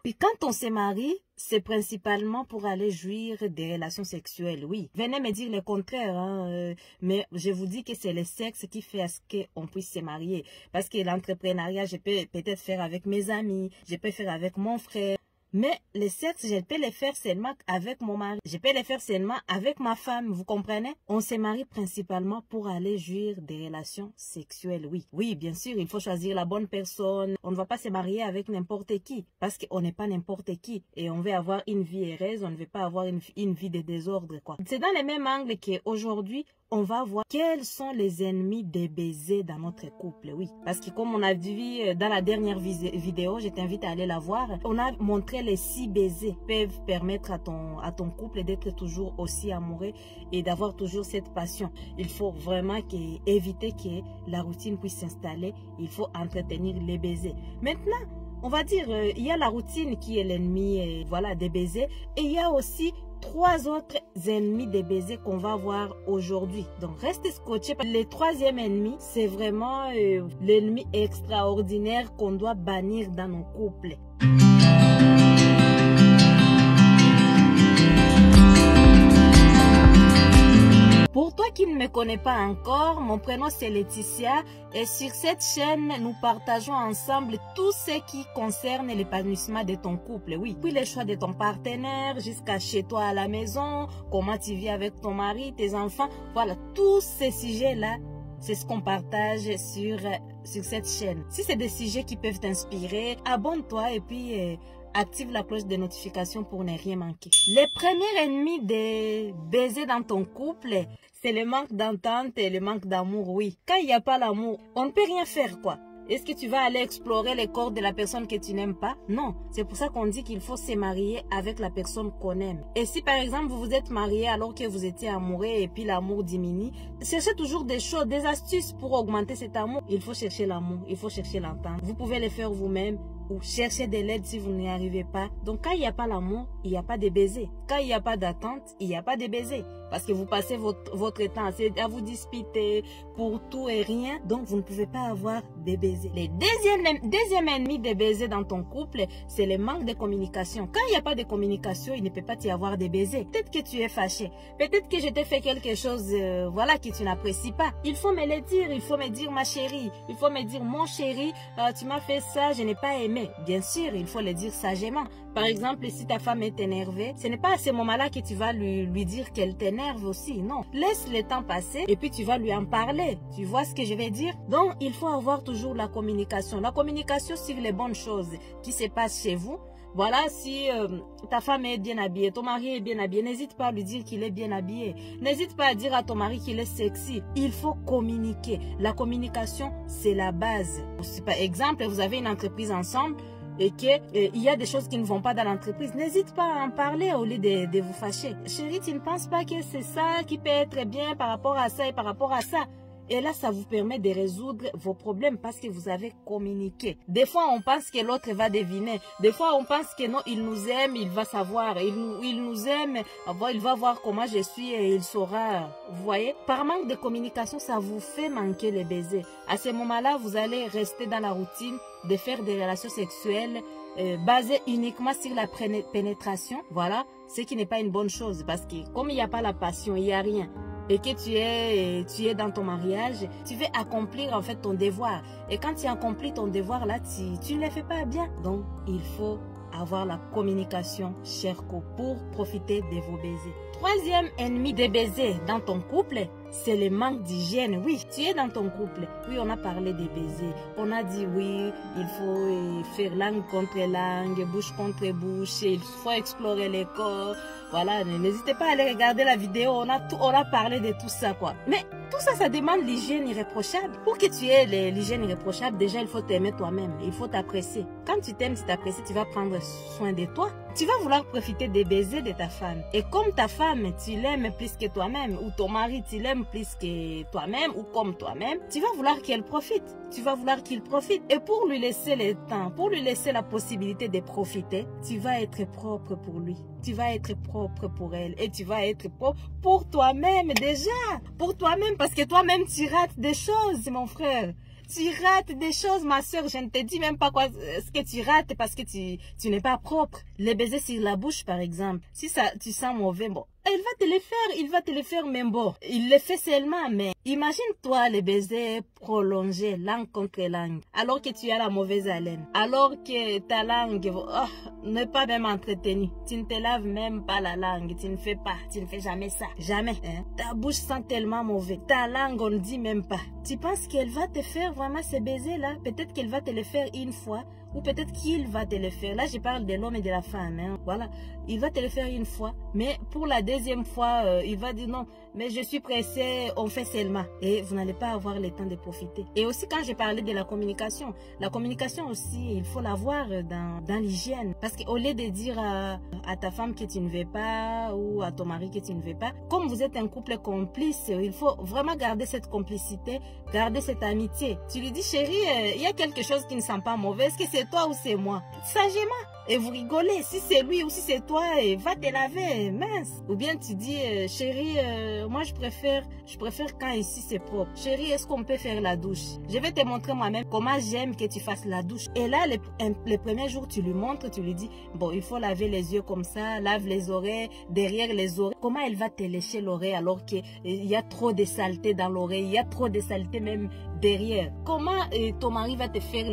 Puis quand on se marie, c'est principalement pour aller jouir des relations sexuelles, oui. Venez me dire le contraire, hein, mais je vous dis que c'est le sexe qui fait à ce qu'on puisse se marier. Parce que l'entrepreneuriat, je peux peut-être faire avec mes amis, je peux faire avec mon frère. Mais le sexe, je peux le faire seulement avec mon mari. Je peux le faire seulement avec ma femme, vous comprenez? On se marie principalement pour aller jouir des relations sexuelles, oui. Oui, bien sûr, il faut choisir la bonne personne. On ne va pas se marier avec n'importe qui, parce qu'on n'est pas n'importe qui. Et on veut avoir une vie heureuse, on ne veut pas avoir une vie de désordre, quoi. C'est dans le même angle qu'aujourd'hui, on va voir quels sont les ennemis des baisers dans notre couple, oui. Parce que comme on a vu dans la dernière vidéo, je t'invite à aller la voir, on a montré les 6 baisers peuvent permettre à ton couple d'être toujours aussi amoureux et d'avoir toujours cette passion. Il faut vraiment éviter que la routine puisse s'installer. Il faut entretenir les baisers. Maintenant, on va dire, il y a la routine qui est l'ennemi voilà, des baisers. Et il y a aussi 3 autres ennemis des baisers qu'on va voir aujourd'hui. Donc, restez scotchés. Le 3e ennemi, c'est vraiment l'ennemi extraordinaire qu'on doit bannir dans nos couples. Pour toi qui ne me connais pas encore, mon prénom c'est Laetitia et sur cette chaîne, nous partageons ensemble tout ce qui concerne l'épanouissement de ton couple, oui. Puis le choix de ton partenaire, jusqu'à chez toi à la maison, comment tu vis avec ton mari, tes enfants, voilà, tous ces sujets-là, c'est ce qu'on partage sur cette chaîne. Si c'est des sujets qui peuvent t'inspirer, abonne-toi et puis active la cloche de notification pour ne rien manquer. Le premier ennemi des baisers dans ton couple, c'est le manque d'entente et le manque d'amour, oui. Quand il n'y a pas l'amour, on ne peut rien faire, quoi. Est-ce que tu vas aller explorer le corps de la personne que tu n'aimes pas? Non. C'est pour ça qu'on dit qu'il faut se marier avec la personne qu'on aime. Et si par exemple vous vous êtes marié alors que vous étiez amoureux et puis l'amour diminue, cherchez toujours des choses, des astuces pour augmenter cet amour. Il faut chercher l'amour, il faut chercher l'entente. Vous pouvez le faire vous-même ou chercher de l'aide si vous n'y arrivez pas. Donc quand il n'y a pas l'amour, il n'y a pas de baiser. Quand il n'y a pas d'attente, il n'y a pas de baiser. Parce que vous passez votre temps à vous disputer pour tout et rien. Donc vous ne pouvez pas avoir des baisers. Le deuxième ennemi des baisers dans ton couple, c'est le manque de communication. Quand il n'y a pas de communication, il ne peut pas y avoir des baisers. Peut-être que tu es fâché. Peut-être que je t'ai fait quelque chose voilà, que tu n'apprécies pas. Il faut me le dire. Il faut me dire ma chérie. Il faut me dire mon chéri, tu m'as fait ça, je n'ai pas aimé. Bien sûr, il faut le dire sagement. Par exemple, si ta femme est énervée, ce n'est pas à ce moment-là que tu vas lui dire qu'elle t'énerve aussi. Non. Laisse le temps passer et puis tu vas lui en parler. Tu vois ce que je vais dire? Donc, il faut avoir toujours la communication. La communication sur les bonnes choses qui se passent chez vous. Voilà, si ta femme est bien habillée, ton mari est bien habillé, n'hésite pas à lui dire qu'il est bien habillé. N'hésite pas à dire à ton mari qu'il est sexy. Il faut communiquer. La communication, c'est la base. Par exemple, vous avez une entreprise ensemble et qu'il y a des choses qui ne vont pas dans l'entreprise. N'hésite pas à en parler au lieu de vous fâcher. Chérie, tu ne penses pas que c'est ça qui peut être bien par rapport à ça et par rapport à ça? Et là, ça vous permet de résoudre vos problèmes parce que vous avez communiqué. Des fois, on pense que l'autre va deviner. Des fois, on pense que non, il nous aime, il va savoir. Il nous aime, il va voir comment je suis et il saura. Vous voyez? Par manque de communication, ça vous fait manquer les baisers. À ce moment-là, vous allez rester dans la routine de faire des relations sexuelles basées uniquement sur la pénétration. Voilà, ce qui n'est pas une bonne chose parce que comme il n'y a pas la passion, il n'y a rien. Et que tu es dans ton mariage, tu veux accomplir en fait ton devoir. Et quand tu accomplis ton devoir là, tu ne le fais pas bien. Donc, il faut avoir la communication, cher couple, pour profiter de vos baisers. Troisième ennemi des baisers dans ton couple, c'est le manque d'hygiène. Oui, tu es dans ton couple. Oui, on a parlé des baisers. On a dit oui, il faut faire langue contre langue, bouche contre bouche. Il faut explorer les corps. Voilà, n'hésitez pas à aller regarder la vidéo. On a parlé de tout ça, quoi. Mais tout ça, ça demande l'hygiène irréprochable. Pour que tu aies l'hygiène irréprochable, déjà, il faut t'aimer toi-même. Il faut t'apprécier. Quand tu t'aimes, tu t'apprécies, tu vas prendre soin de toi. Tu vas vouloir profiter des baisers de ta femme. Et comme ta femme, tu l'aimes plus que toi-même, ou ton mari, tu l'aimes plus que toi-même, ou comme toi-même, tu vas vouloir qu'elle profite. Tu vas vouloir qu'il profite. Et pour lui laisser le temps, pour lui laisser la possibilité de profiter, tu vas être propre pour lui. Tu vas être propre pour elle. Et tu vas être propre pour toi-même déjà. Pour toi-même, parce que toi-même, tu rates des choses, mon frère. Tu rates des choses, ma soeur. Je ne te dis même pas quoi ce que tu rates parce que tu n'es pas propre. Les baisers sur la bouche, par exemple. Si ça, tu sens mauvais, bon, il va te les faire, il va te les faire même bon. Il les fait seulement, mais imagine-toi les baisers prolongés, langue contre langue, alors que tu as la mauvaise haleine, alors que ta langue n'est pas même entretenue. Tu ne te laves même pas la langue, tu ne fais jamais ça, jamais. Hein? Ta bouche sent tellement mauvais, ta langue on ne dit même pas. Tu penses qu'elle va te faire vraiment ces baisers-là? Peut-être qu'elle va te les faire une fois, ou peut-être qu'il va te le faire. Là, je parle de l'homme et de la femme. Hein. Voilà. Il va te le faire une fois. Mais pour la deuxième fois, il va dire non, mais je suis pressé, on fait seulement. Et vous n'allez pas avoir le temps de profiter. Et aussi, quand j'ai parlé de la communication aussi, il faut l'avoir dans l'hygiène. Parce qu'au lieu de dire à ta femme que tu ne veux pas, ou à ton mari que tu ne veux pas, comme vous êtes un couple complice, il faut vraiment garder cette complicité, garder cette amitié. Tu lui dis, chérie, il y a quelque chose qui ne sent pas mauvais. Est-ce que c'est toi ou c'est moi? Sagement. Et vous rigolez. Si c'est lui ou si c'est toi, va te laver, mince. Ou bien tu dis, chérie, moi je préfère quand ici c'est propre. Chérie, est-ce qu'on peut faire la douche? Je vais te montrer moi-même comment j'aime que tu fasses la douche. Et là, les premiers jours, tu lui montres, tu lui dis, bon, il faut laver les yeux comme ça, lave les oreilles, derrière les oreilles. Comment elle va te lécher l'oreille alors qu'il y a trop de saleté dans l'oreille, il y a trop de saleté même derrière? Comment ton mari va te faire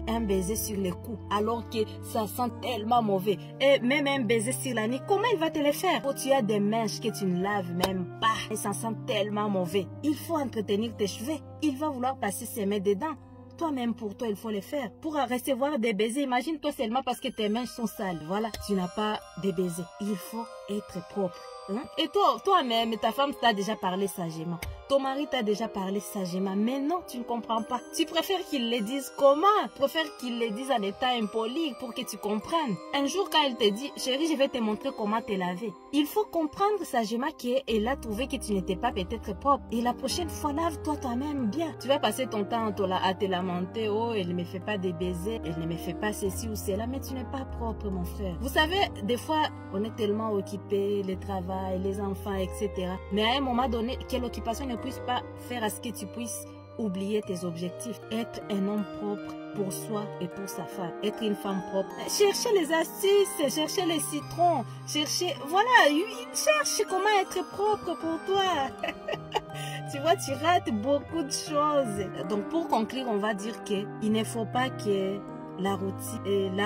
un baiser sur le cou alors que ça sent tellement mauvais? Et même un baiser sur la nuque, comment il va te le faire? Quand tu as des mèches que tu ne laves même pas et ça sent tellement mauvais, il faut entretenir tes cheveux. Il va vouloir passer ses mains dedans. Toi-même, pour toi, il faut le faire. Pour recevoir des baisers, imagine-toi seulement parce que tes mains sont sales. Voilà, tu n'as pas de baisers. Il faut être propre. Hein? Et toi-même, ta femme t'a déjà parlé sagement. Ton mari t'a déjà parlé sagement. Mais non, tu ne comprends pas. Tu préfères qu'il le dise comment? Tu préfères qu'il le dise en état impoli pour que tu comprennes. Un jour, quand elle te dit, chérie, je vais te montrer comment te laver. Il faut comprendre sagement qu'elle a trouvé que tu n'étais pas peut-être propre. Et la prochaine fois, lave-toi toi-même bien. Tu vas passer ton temps à te lamenter. Oh, elle ne me fait pas des baisers. Elle ne me fait pas ceci ou cela. Mais tu n'es pas propre, mon frère. Vous savez, des fois, on est tellement occupé, le travail, les enfants, etc. Mais à un moment donné, quelle occupation ne puisse pas faire à ce que tu puisses oublier tes objectifs. Être un homme propre pour soi et pour sa femme. Être une femme propre. Cherchez les astuces, cherchez les citrons, cherchez... Voilà, cherche comment être propre pour toi. Tu vois, tu rates beaucoup de choses. Donc pour conclure, on va dire qu'il ne faut pas que la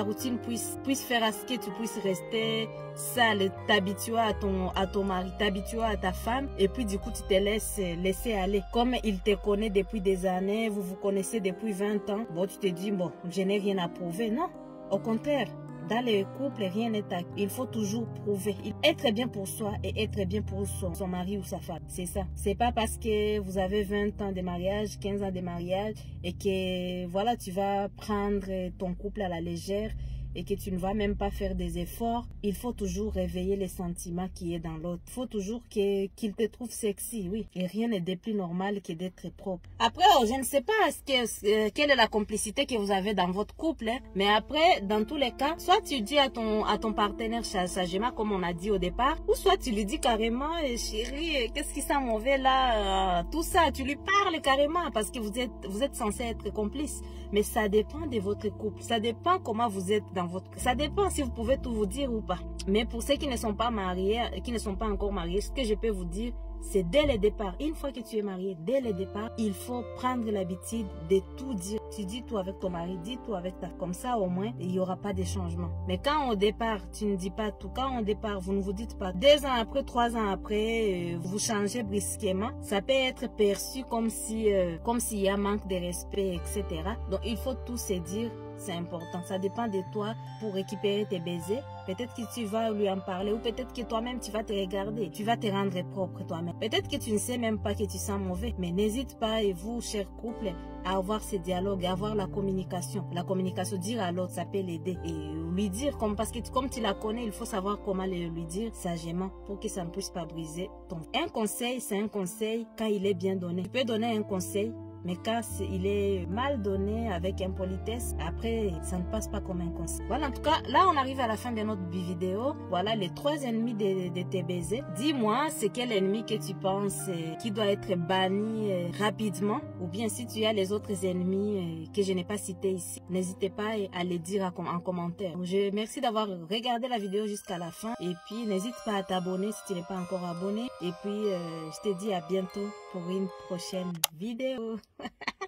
routine puisse faire à ce que tu puisses rester sale, t'habituer à ton mari, t'habituer à ta femme, et puis du coup tu te laisser aller. Comme il te connaît depuis des années, vous vous connaissez depuis 20 ans, bon tu te dis, bon, je n'ai rien à prouver. Non, au contraire. Dans les couples, rien n'est acquis. Il faut toujours prouver. Être bien pour soi et être bien pour son mari ou sa femme. C'est ça. C'est pas parce que vous avez 20 ans de mariage, 15 ans de mariage et que voilà, tu vas prendre ton couple à la légère et que tu ne vas même pas faire des efforts. Il faut toujours réveiller les sentiments qui est dans l'autre. Il faut toujours qu'il te trouve sexy, oui. Et rien n'est de plus normal que d'être propre. Après, je ne sais pas quelle est la complicité que vous avez dans votre couple, hein, mais après, dans tous les cas, soit tu dis à ton partenaire sagement, comme on a dit au départ, ou soit tu lui dis carrément, chérie, qu'est-ce qui sent mauvais là, tout ça, tu lui parles carrément parce que vous êtes censé être complice. Mais ça dépend de votre couple. Ça dépend comment vous êtes dans votre... Ça dépend si vous pouvez tout vous dire ou pas. Mais pour ceux qui ne sont pas mariés, qui ne sont pas encore mariés, ce que je peux vous dire, c'est dès le départ. Une fois que tu es marié, dès le départ, il faut prendre l'habitude de tout dire. Tu dis tout avec ton mari, dis tout avec ta... Comme ça, au moins, il n'y aura pas de changement. Mais quand au départ, tu ne dis pas tout, quand au départ, vous ne vous dites pas, 2 ans après, 3 ans après, vous changez brusquement, ça peut être perçu comme s'il y a manque de respect, etc. Donc, il faut tout se dire. C'est important. Ça dépend de toi pour récupérer tes baisers. Peut-être que tu vas lui en parler ou peut-être que toi-même tu vas te regarder. Tu vas te rendre propre toi-même. Peut-être que tu ne sais même pas que tu sens mauvais. Mais n'hésite pas, et vous, chers couples, à avoir ces dialogues, à avoir la communication. La communication, dire à l'autre, ça peut l'aider. Et lui dire, parce que comme tu la connais, il faut savoir comment lui dire sagement pour que ça ne puisse pas briser ton... Un conseil, c'est un conseil quand il est bien donné. Tu peux donner un conseil Mais quand il est mal donné avec impolitesse, après, ça ne passe pas comme un conseil. Voilà, en tout cas, là, on arrive à la fin de notre vidéo. Voilà les 3 ennemis de TBZ. Dis-moi, c'est quel ennemi que tu penses qui doit être banni rapidement, ou bien si tu as les autres ennemis que je n'ai pas cités ici, n'hésitez pas à les dire en commentaire. Merci d'avoir regardé la vidéo jusqu'à la fin, et puis n'hésite pas à t'abonner si tu n'es pas encore abonné, et puis je te dis à bientôt pour une prochaine vidéo.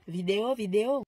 vidéo.